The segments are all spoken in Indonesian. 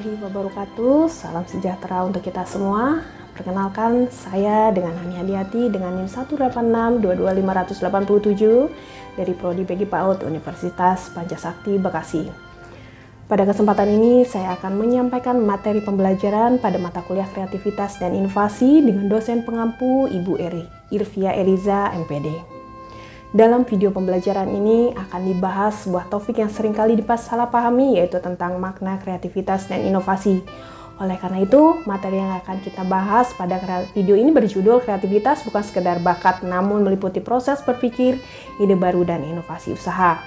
warahmatullahi wabarakatuh. Salam sejahtera untuk kita semua. Perkenalkan, saya dengan Hani Hadiati dengan NIM 186222587 dari Prodi BG PAUD Universitas Pancasakti Bekasi. Pada kesempatan ini, saya akan menyampaikan materi pembelajaran pada mata kuliah Kreativitas dan Inovasi dengan dosen pengampu Ibu Irvia Eliza, MPD. Dalam video pembelajaran ini akan dibahas sebuah topik yang seringkali disalahpahami, yaitu tentang makna kreativitas dan inovasi. Oleh karena itu, materi yang akan kita bahas pada video ini berjudul Kreativitas Bukan Sekedar Bakat, namun meliputi proses berpikir, ide baru, dan inovasi usaha.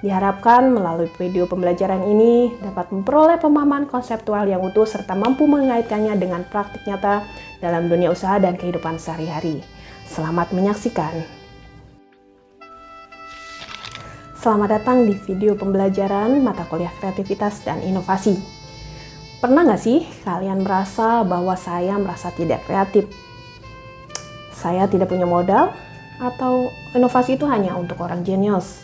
Diharapkan melalui video pembelajaran ini dapat memperoleh pemahaman konseptual yang utuh serta mampu mengaitkannya dengan praktik nyata dalam dunia usaha dan kehidupan sehari-hari. Selamat menyaksikan. Selamat datang di video pembelajaran mata kuliah Kreativitas dan Inovasi. Pernah nggak sih kalian merasa bahwa saya merasa tidak kreatif? Saya tidak punya modal? Atau inovasi itu hanya untuk orang jenius?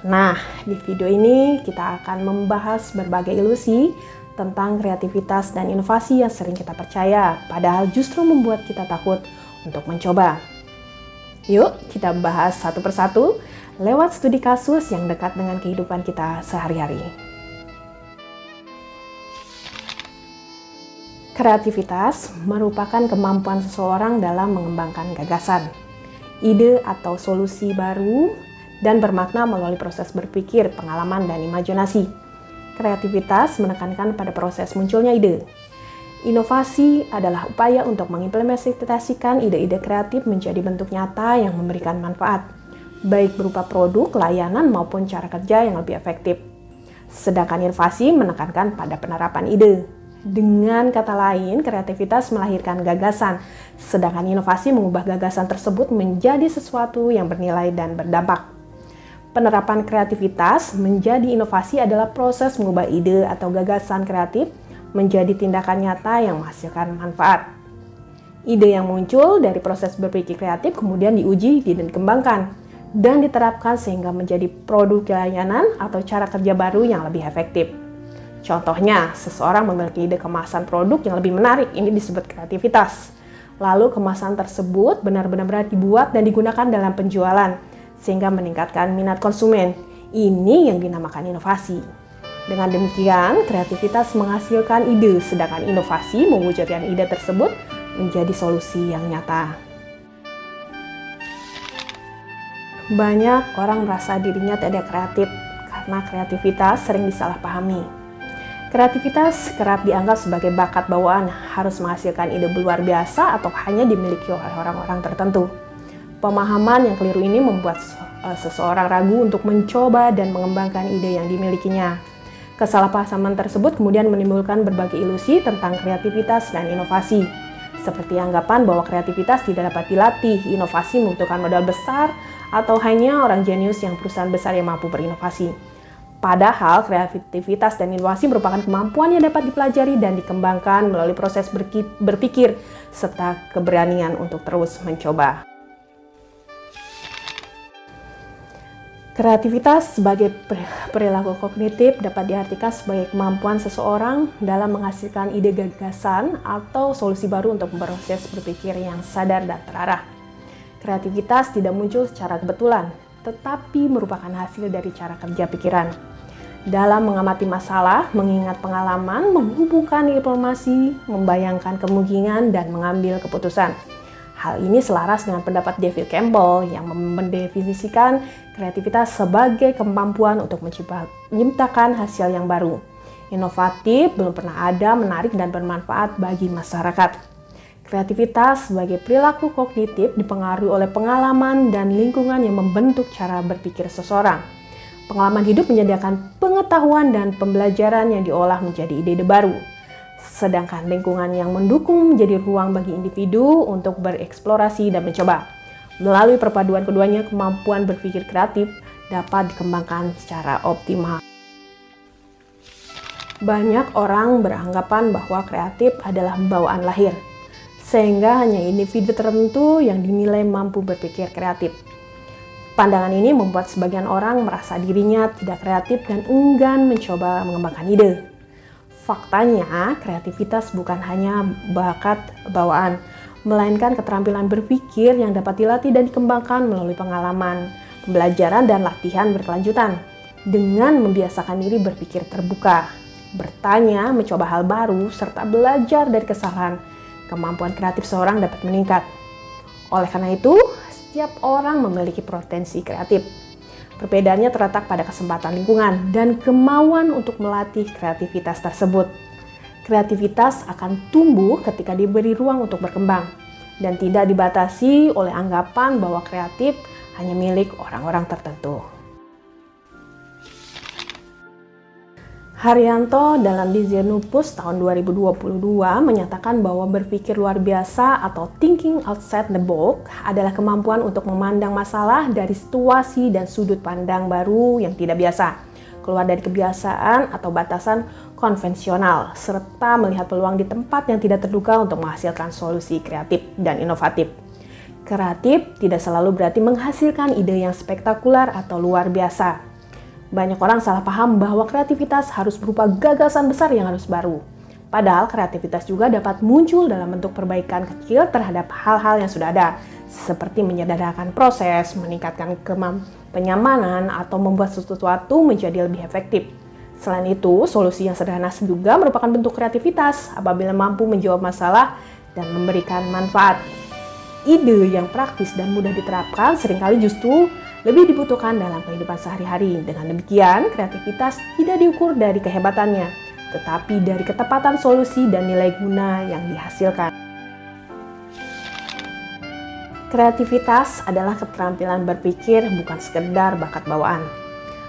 Nah, di video ini kita akan membahas berbagai ilusi tentang kreativitas dan inovasi yang sering kita percaya, padahal justru membuat kita takut untuk mencoba. Yuk, kita bahas satu persatu lewat studi kasus yang dekat dengan kehidupan kita sehari-hari. Kreativitas merupakan kemampuan seseorang dalam mengembangkan gagasan, ide atau solusi baru, dan bermakna melalui proses berpikir, pengalaman, dan imajinasi. Kreativitas menekankan pada proses munculnya ide. Inovasi adalah upaya untuk mengimplementasikan ide-ide kreatif menjadi bentuk nyata yang memberikan manfaat, baik berupa produk, layanan, maupun cara kerja yang lebih efektif. Sedangkan inovasi menekankan pada penerapan ide. Dengan kata lain, kreativitas melahirkan gagasan, sedangkan inovasi mengubah gagasan tersebut menjadi sesuatu yang bernilai dan berdampak. Penerapan kreativitas menjadi inovasi adalah proses mengubah ide atau gagasan kreatif menjadi tindakan nyata yang menghasilkan manfaat. Ide yang muncul dari proses berpikir kreatif kemudian diuji dan dikembangkan dan diterapkan sehingga menjadi produk layanan atau cara kerja baru yang lebih efektif. Contohnya, seseorang memiliki ide kemasan produk yang lebih menarik, ini disebut kreativitas. Lalu kemasan tersebut benar-benar dibuat dan digunakan dalam penjualan, sehingga meningkatkan minat konsumen. Ini yang dinamakan inovasi. Dengan demikian, kreativitas menghasilkan ide, sedangkan inovasi mewujudkan ide tersebut menjadi solusi yang nyata. Banyak orang merasa dirinya tidak kreatif karena kreativitas sering disalahpahami. Kreativitas kerap dianggap sebagai bakat bawaan, harus menghasilkan ide luar biasa atau hanya dimiliki oleh orang-orang tertentu. Pemahaman yang keliru ini membuat seseorang ragu untuk mencoba dan mengembangkan ide yang dimilikinya. Kesalahpahaman tersebut kemudian menimbulkan berbagai ilusi tentang kreativitas dan inovasi. Seperti anggapan bahwa kreativitas tidak dapat dilatih, inovasi membutuhkan modal besar, atau hanya orang jenius yang perusahaan besar yang mampu berinovasi. Padahal kreativitas dan inovasi merupakan kemampuan yang dapat dipelajari dan dikembangkan melalui proses berpikir serta keberanian untuk terus mencoba. Kreativitas sebagai perilaku kognitif dapat diartikan sebagai kemampuan seseorang dalam menghasilkan ide gagasan atau solusi baru untuk proses berpikir yang sadar dan terarah. Kreativitas tidak muncul secara kebetulan, tetapi merupakan hasil dari cara kerja pikiran. Dalam mengamati masalah, mengingat pengalaman, menghubungkan informasi, membayangkan kemungkinan, dan mengambil keputusan. Hal ini selaras dengan pendapat David Campbell yang mendefinisikan kreativitas sebagai kemampuan untuk menciptakan hasil yang baru, inovatif, belum pernah ada, menarik, dan bermanfaat bagi masyarakat. Kreativitas sebagai perilaku kognitif dipengaruhi oleh pengalaman dan lingkungan yang membentuk cara berpikir seseorang. Pengalaman hidup menyediakan pengetahuan dan pembelajaran yang diolah menjadi ide-ide baru. Sedangkan lingkungan yang mendukung menjadi ruang bagi individu untuk bereksplorasi dan mencoba. Melalui perpaduan keduanya, kemampuan berpikir kreatif dapat dikembangkan secara optimal. Banyak orang beranggapan bahwa kreatif adalah bawaan lahir, sehingga hanya individu tertentu yang dinilai mampu berpikir kreatif. Pandangan ini membuat sebagian orang merasa dirinya tidak kreatif dan enggan mencoba mengembangkan ide. Faktanya, kreativitas bukan hanya bakat bawaan, melainkan keterampilan berpikir yang dapat dilatih dan dikembangkan melalui pengalaman, pembelajaran, dan latihan berkelanjutan. Dengan membiasakan diri berpikir terbuka, bertanya, mencoba hal baru, serta belajar dari kesalahan, kemampuan kreatif seorang dapat meningkat. Oleh karena itu, setiap orang memiliki potensi kreatif. Perbedaannya terletak pada kesempatan lingkungan dan kemauan untuk melatih kreativitas tersebut. Kreativitas akan tumbuh ketika diberi ruang untuk berkembang dan tidak dibatasi oleh anggapan bahwa kreatif hanya milik orang-orang tertentu. Haryanto dalam di Xenopus tahun 2022 menyatakan bahwa berpikir luar biasa atau thinking outside the box adalah kemampuan untuk memandang masalah dari situasi dan sudut pandang baru yang tidak biasa, keluar dari kebiasaan atau batasan konvensional, serta melihat peluang di tempat yang tidak terduga untuk menghasilkan solusi kreatif dan inovatif. Kreatif tidak selalu berarti menghasilkan ide yang spektakuler atau luar biasa. Banyak orang salah paham bahwa kreativitas harus berupa gagasan besar yang harus baru. Padahal kreativitas juga dapat muncul dalam bentuk perbaikan kecil terhadap hal-hal yang sudah ada, seperti menyederhanakan proses, meningkatkan kenyamanan, atau membuat sesuatu menjadi lebih efektif. Selain itu, solusi yang sederhana juga merupakan bentuk kreativitas apabila mampu menjawab masalah dan memberikan manfaat. Ide yang praktis dan mudah diterapkan seringkali justru lebih dibutuhkan dalam kehidupan sehari-hari. Dengan demikian, kreativitas tidak diukur dari kehebatannya, tetapi dari ketepatan solusi dan nilai guna yang dihasilkan. Kreativitas adalah keterampilan berpikir, bukan sekedar bakat bawaan.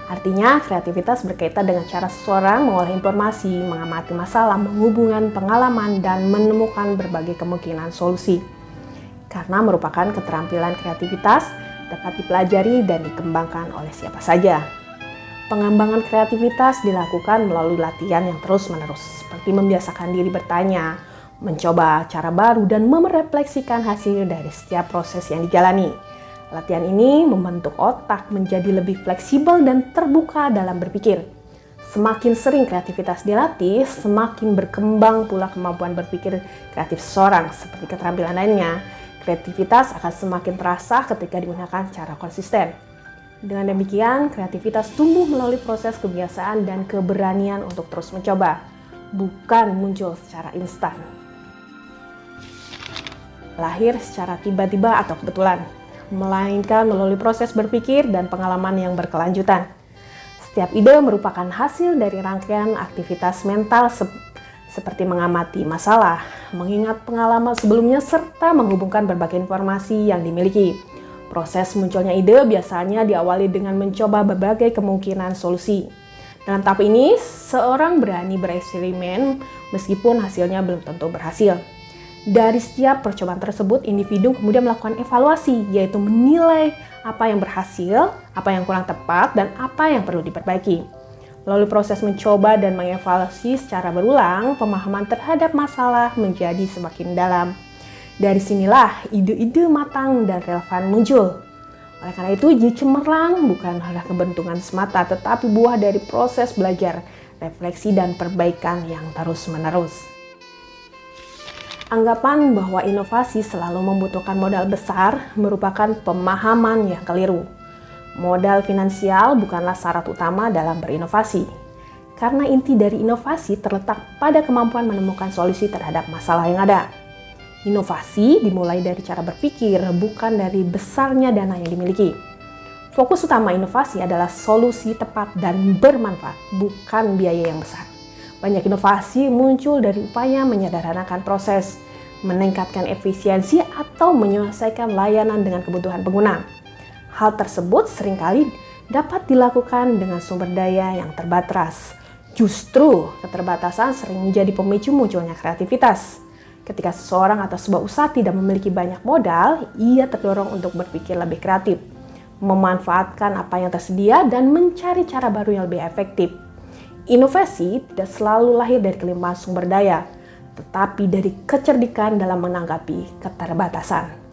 Artinya, kreativitas berkaitan dengan cara seseorang mengolah informasi, mengamati masalah, menghubungkan pengalaman, dan menemukan berbagai kemungkinan solusi. Karena merupakan keterampilan kreativitas dapat dipelajari dan dikembangkan oleh siapa saja. Pengembangan kreativitas dilakukan melalui latihan yang terus-menerus, seperti membiasakan diri bertanya, mencoba cara baru, dan merefleksikan hasil dari setiap proses yang dijalani. Latihan ini membentuk otak menjadi lebih fleksibel dan terbuka dalam berpikir. Semakin sering kreativitas dilatih, semakin berkembang pula kemampuan berpikir kreatif seseorang, seperti keterampilan lainnya. Kreativitas akan semakin terasa ketika digunakan secara konsisten. Dengan demikian, kreativitas tumbuh melalui proses kebiasaan dan keberanian untuk terus mencoba, bukan muncul secara instan. Lahir secara tiba-tiba atau kebetulan, melainkan melalui proses berpikir dan pengalaman yang berkelanjutan. Setiap ide merupakan hasil dari rangkaian aktivitas mental seperti mengamati masalah, mengingat pengalaman sebelumnya, serta menghubungkan berbagai informasi yang dimiliki. Proses munculnya ide biasanya diawali dengan mencoba berbagai kemungkinan solusi. Dalam tahap ini, seorang berani bereksperimen meskipun hasilnya belum tentu berhasil. Dari setiap percobaan tersebut, individu kemudian melakukan evaluasi, yaitu menilai apa yang berhasil, apa yang kurang tepat, dan apa yang perlu diperbaiki. Melalui proses mencoba dan mengevaluasi secara berulang, pemahaman terhadap masalah menjadi semakin dalam. Dari sinilah ide-ide matang dan relevan muncul. Oleh karena itu, ide cemerlang bukanlah kebentungan semata, tetapi buah dari proses belajar, refleksi, dan perbaikan yang terus-menerus. Anggapan bahwa inovasi selalu membutuhkan modal besar merupakan pemahaman yang keliru. Modal finansial bukanlah syarat utama dalam berinovasi, karena inti dari inovasi terletak pada kemampuan menemukan solusi terhadap masalah yang ada. Inovasi dimulai dari cara berpikir, bukan dari besarnya dana yang dimiliki. Fokus utama inovasi adalah solusi tepat dan bermanfaat, bukan biaya yang besar. Banyak inovasi muncul dari upaya menyederhanakan proses, meningkatkan efisiensi, atau menyelesaikan layanan dengan kebutuhan pengguna. Hal tersebut seringkali dapat dilakukan dengan sumber daya yang terbatas. Justru, keterbatasan sering menjadi pemicu munculnya kreativitas. Ketika seseorang atau sebuah usaha tidak memiliki banyak modal, ia terdorong untuk berpikir lebih kreatif, memanfaatkan apa yang tersedia, dan mencari cara baru yang lebih efektif. Inovasi tidak selalu lahir dari kelimpahan sumber daya, tetapi dari kecerdikan dalam menanggapi keterbatasan.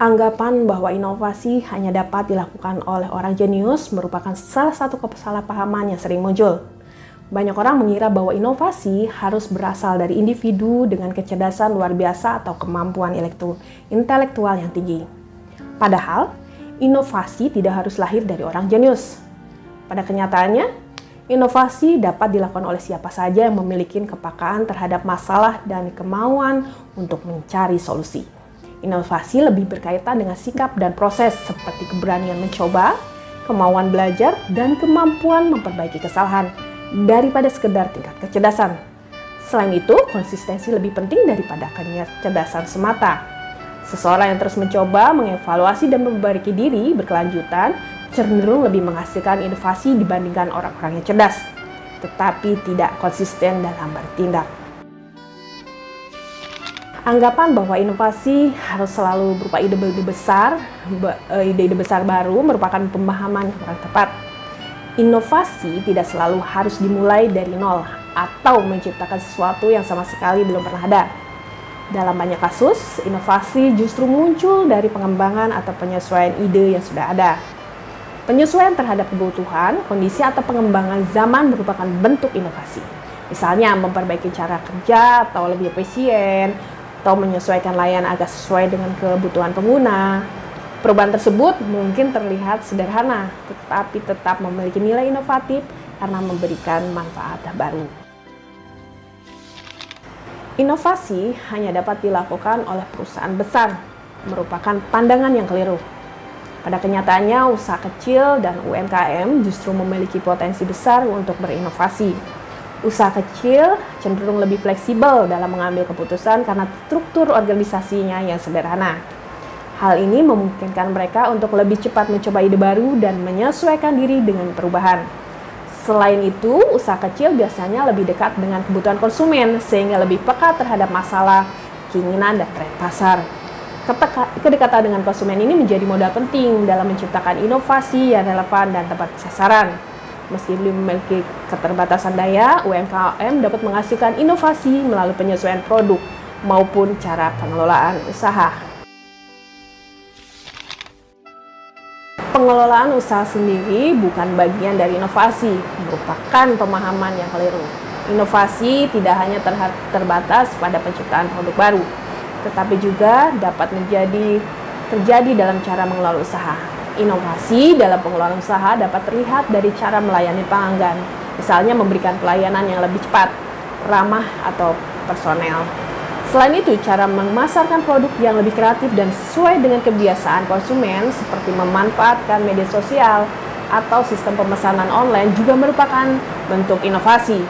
Anggapan bahwa inovasi hanya dapat dilakukan oleh orang jenius merupakan salah satu kesalahpahaman yang sering muncul. Banyak orang mengira bahwa inovasi harus berasal dari individu dengan kecerdasan luar biasa atau kemampuan intelektual yang tinggi. Padahal, inovasi tidak harus lahir dari orang jenius. Pada kenyataannya, inovasi dapat dilakukan oleh siapa saja yang memiliki kepekaan terhadap masalah dan kemauan untuk mencari solusi. Inovasi lebih berkaitan dengan sikap dan proses seperti keberanian mencoba, kemauan belajar, dan kemampuan memperbaiki kesalahan daripada sekedar tingkat kecerdasan. Selain itu, konsistensi lebih penting daripada kecerdasan semata. Seseorang yang terus mencoba, mengevaluasi, dan memperbaiki diri berkelanjutan cenderung lebih menghasilkan inovasi dibandingkan orang-orang yang cerdas, tetapi tidak konsisten dalam bertindak. Anggapan bahwa inovasi harus selalu berupa ide-ide besar baru merupakan pemahaman yang kurang tepat. Inovasi tidak selalu harus dimulai dari nol atau menciptakan sesuatu yang sama sekali belum pernah ada. Dalam banyak kasus, inovasi justru muncul dari pengembangan atau penyesuaian ide yang sudah ada. Penyesuaian terhadap kebutuhan, kondisi, atau pengembangan zaman merupakan bentuk inovasi. Misalnya, memperbaiki cara kerja atau lebih efisien, atau menyesuaikan layanan agar sesuai dengan kebutuhan pengguna. Perubahan tersebut mungkin terlihat sederhana, tetapi tetap memiliki nilai inovatif karena memberikan manfaat baru. Inovasi hanya dapat dilakukan oleh perusahaan besar, merupakan pandangan yang keliru. Pada kenyataannya, usaha kecil dan UMKM justru memiliki potensi besar untuk berinovasi. Usaha kecil cenderung lebih fleksibel dalam mengambil keputusan karena struktur organisasinya yang sederhana. Hal ini memungkinkan mereka untuk lebih cepat mencoba ide baru dan menyesuaikan diri dengan perubahan. Selain itu, usaha kecil biasanya lebih dekat dengan kebutuhan konsumen sehingga lebih peka terhadap masalah, keinginan, dan tren pasar. Kedekatan dengan konsumen ini menjadi modal penting dalam menciptakan inovasi yang relevan dan tepat sasaran. Meski belum memiliki keterbatasan daya, UMKM dapat menghasilkan inovasi melalui penyesuaian produk maupun cara pengelolaan usaha. Pengelolaan usaha sendiri bukan bagian dari inovasi, merupakan pemahaman yang keliru. Inovasi tidak hanya terbatas pada penciptaan produk baru, tetapi juga dapat terjadi dalam cara mengelola usaha. Inovasi dalam pengelolaan usaha dapat terlihat dari cara melayani pelanggan, misalnya memberikan pelayanan yang lebih cepat, ramah, atau personel. Selain itu, cara memasarkan produk yang lebih kreatif dan sesuai dengan kebiasaan konsumen, seperti memanfaatkan media sosial atau sistem pemesanan online juga merupakan bentuk inovasi.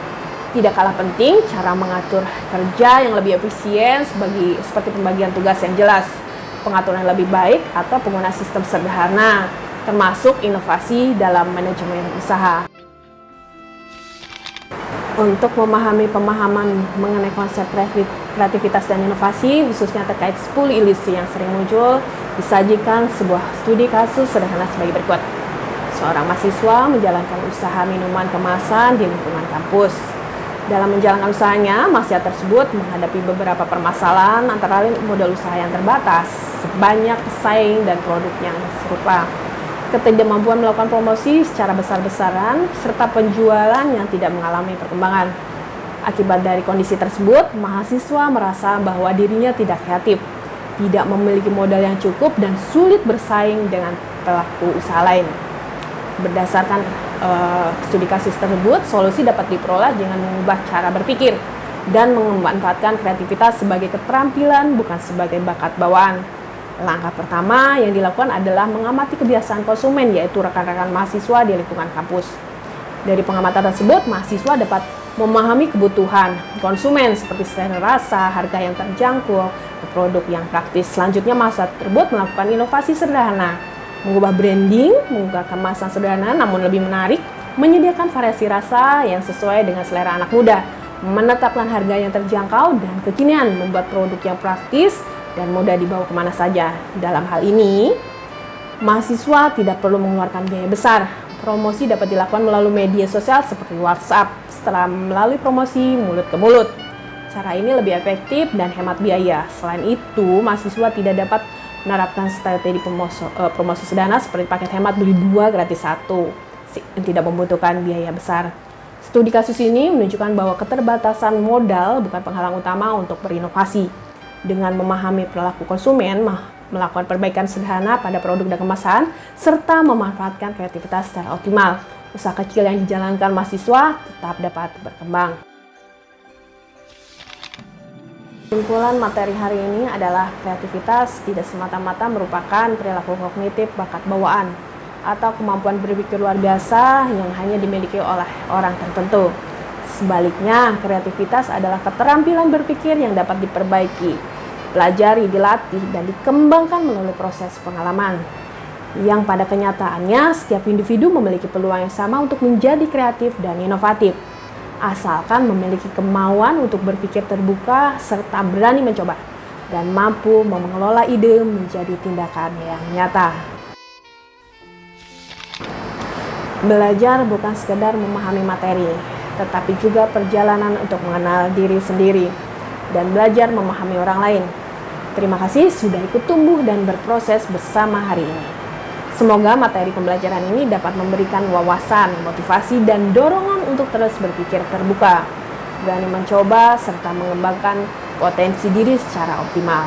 Tidak kalah penting, cara mengatur kerja yang lebih efisien seperti pembagian tugas yang jelas, pengaturan yang lebih baik, atau penggunaan sistem sederhana, termasuk inovasi dalam manajemen usaha. Untuk memahami pemahaman mengenai konsep kreativitas dan inovasi, khususnya terkait 10 ilusi yang sering muncul, disajikan sebuah studi kasus sederhana sebagai berikut. Seorang mahasiswa menjalankan usaha minuman kemasan di lingkungan kampus. Dalam menjalankan usahanya, mahasiswa tersebut menghadapi beberapa permasalahan antara lain modal usaha yang terbatas, banyak pesaing dan produk yang serupa, ketidakmampuan melakukan promosi secara besar-besaran, serta penjualan yang tidak mengalami perkembangan. Akibat dari kondisi tersebut, mahasiswa merasa bahwa dirinya tidak kreatif, tidak memiliki modal yang cukup, dan sulit bersaing dengan pelaku usaha lain. Berdasarkan studi kasus tersebut, solusi dapat diperoleh dengan mengubah cara berpikir dan memanfaatkan kreativitas sebagai keterampilan, bukan sebagai bakat bawaan. Langkah pertama yang dilakukan adalah mengamati kebiasaan konsumen, yaitu rekan-rekan mahasiswa di lingkungan kampus. Dari pengamatan tersebut, mahasiswa dapat memahami kebutuhan konsumen seperti selera rasa, harga yang terjangkau, produk yang praktis. Selanjutnya, mahasiswa tersebut melakukan inovasi sederhana, mengubah branding, mengubah kemasan sederhana namun lebih menarik, menyediakan variasi rasa yang sesuai dengan selera anak muda, menetapkan harga yang terjangkau dan kekinian, membuat produk yang praktis dan mudah dibawa kemana saja. Dalam hal ini, mahasiswa tidak perlu mengeluarkan biaya besar. Promosi dapat dilakukan melalui media sosial seperti WhatsApp, setelah melalui promosi mulut ke mulut. Cara ini lebih efektif dan hemat biaya. Selain itu, mahasiswa tidak dapat menerapkan strategi promosi sederhana seperti paket hemat beli 2 gratis 1 yang tidak membutuhkan biaya besar. Studi kasus ini menunjukkan bahwa keterbatasan modal bukan penghalang utama untuk berinovasi. Dengan memahami perilaku konsumen, melakukan perbaikan sederhana pada produk dan kemasan, serta memanfaatkan kreativitas secara optimal, usaha kecil yang dijalankan mahasiswa tetap dapat berkembang. Kesimpulan materi hari ini adalah kreativitas tidak semata-mata merupakan perilaku kognitif bakat bawaan atau kemampuan berpikir luar biasa yang hanya dimiliki oleh orang tertentu. Sebaliknya, kreativitas adalah keterampilan berpikir yang dapat diperbaiki, pelajari, dilatih, dan dikembangkan melalui proses pengalaman. Yang pada kenyataannya, setiap individu memiliki peluang yang sama untuk menjadi kreatif dan inovatif, asalkan memiliki kemauan untuk berpikir terbuka serta berani mencoba dan mampu mengelola ide menjadi tindakan yang nyata. Belajar bukan sekedar memahami materi, tetapi juga perjalanan untuk mengenal diri sendiri dan belajar memahami orang lain. Terima kasih sudah ikut tumbuh dan berproses bersama hari ini. Semoga materi pembelajaran ini dapat memberikan wawasan, motivasi, dan dorongan untuk terus berpikir terbuka, berani mencoba, serta mengembangkan potensi diri secara optimal.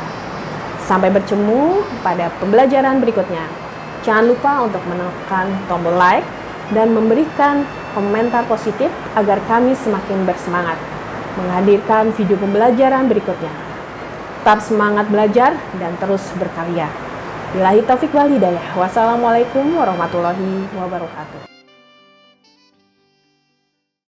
Sampai bertemu pada pembelajaran berikutnya. Jangan lupa untuk menekan tombol like dan memberikan komentar positif agar kami semakin bersemangat menghadirkan video pembelajaran berikutnya. Tetap semangat belajar dan terus berkarya. Billahi taufik wal hidayah. Wassalamualaikum warahmatullahi wabarakatuh.